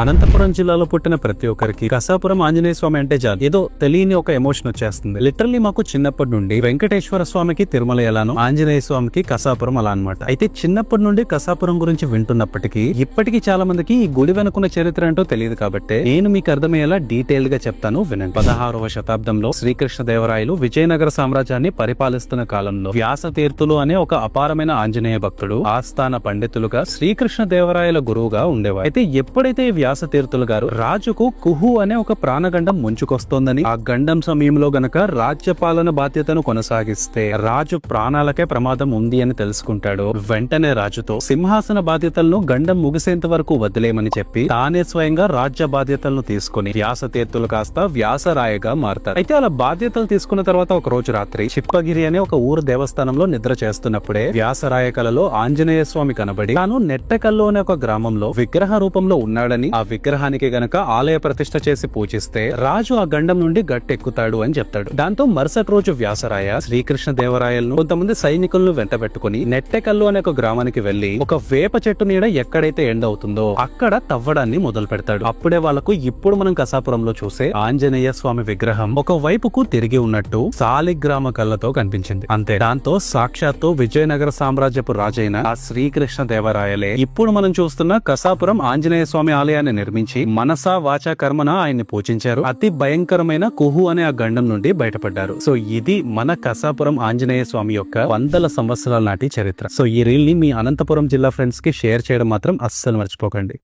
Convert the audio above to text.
అనంతపురం జిల్లాలో పుట్టిన ప్రతి ఒక్కరికి కసాపురం ఆంజనేయ స్వామి అంటే చాలు ఏదో తెలియని ఒక ఎమోషన్ వచ్చేస్తుంది. లిటరల్లీ మాకు చిన్నప్పటి నుండి వెంకటేశ్వర స్వామికి తిరుమల ఎలానో ఆంజనేయ స్వామికి కసాపురం అలా అనమాట. అయితే చిన్నప్పటి నుండి కసాపురం గురించి వింటున్నప్పటికీ ఇప్పటికీ చాలా మందికి ఈ గుడి వెనుకున్న చరిత్ర అంటూ తెలియదు కాబట్టి నేను మీకు అర్థమయ్యేలా డీటెయిల్ గా చెప్తాను వినండి. 16వ శతాబ్దంలో శ్రీకృష్ణదేవరాయలు విజయనగర సామ్రాజ్యాన్ని పరిపాలిస్తున్న కాలంలో వ్యాసతీర్థులు అనే ఒక అపారమైన ఆంజనేయ భక్తుడు ఆస్థాన పండితులుగా శ్రీకృష్ణదేవరాయల గురువుగా ఉండేవారు. అయితే ఎప్పుడైతే వ్యాసతీర్థులు గారు రాజుకు కుహు అనే ఒక ప్రాణగండం ముంచుకొస్తోందని ఆ గండం సమయంలో గనక రాజ్యపాలన బాధ్యతను కొనసాగిస్తే రాజు ప్రాణాలకే ప్రమాదం ఉంది అని తెలుసుకుంటాడు. వెంటనే రాజుతో సింహాసన బాధ్యతలను గండం ముగిసేంత వరకు వదిలేమని చెప్పి తానే స్వయంగా రాజ్య బాధ్యతలను తీసుకుని వ్యాసతీర్థులు కాస్త వ్యాసరాయగా మారతారు. అయితే అలా బాధ్యతలు తీసుకున్న తర్వాత ఒక రోజు రాత్రి చిప్పగిరి అనే ఒక ఊరు దేవస్థానంలో నిద్ర చేస్తున్నప్పుడే వ్యాసరాయ కలలో ఆంజనేయ స్వామి కనబడి తాను నెట్టకల్లు అనే ఒక గ్రామంలో విగ్రహ రూపంలో ఉన్నాడని ఆ విగ్రహానికి గనక ఆలయ ప్రతిష్ఠ చేసి పూజిస్తే రాజు ఆ గండం నుండి గట్టెక్కుతాడు అని చెప్తాడు. దాంతో మరుసటి రోజు వ్యాసరాయ శ్రీకృష్ణ దేవరాయలను కొంతమంది సైనికులను వెంటబెట్టుకుని నెట్టెకల్లు అనే ఒక గ్రామానికి వెళ్లి ఒక వేప చెట్టు నీడ ఎక్కడైతే ఎండ అవుతుందో అక్కడ తవ్వడాన్ని మొదలు పెడతాడు. అప్పుడే వాళ్లకు ఇప్పుడు మనం కసాపురంలో చూసే ఆంజనేయ స్వామి విగ్రహం ఒక వైపుకు తిరిగి ఉన్నట్టు సాలిగ్రామ కళ్ళతో కనిపించింది. అంతే. దాంతో సాక్షాత్తు విజయనగర సామ్రాజ్యపు రాజైన ఆ శ్రీకృష్ణ దేవరాయలే ఇప్పుడు మనం చూస్తున్న కసాపురం ఆంజనేయ స్వామి ఆలయాన్ని నిర్మించి మనసా వాచా కర్మన ఆయన్ని పూజించారు. అతి భయంకరమైన కుహు అనే ఆ గండం నుండి బయటపడ్డారు. సో ఇది మన కసాపురం ఆంజనేయ స్వామి యొక్క వందల సంవత్సరాల నాటి చరిత్ర. సో ఈ రీల్ ని మీ అనంతపురం జిల్లా ఫ్రెండ్స్ కి షేర్ చేయడం మాత్రం అస్సలు మర్చిపోకండి.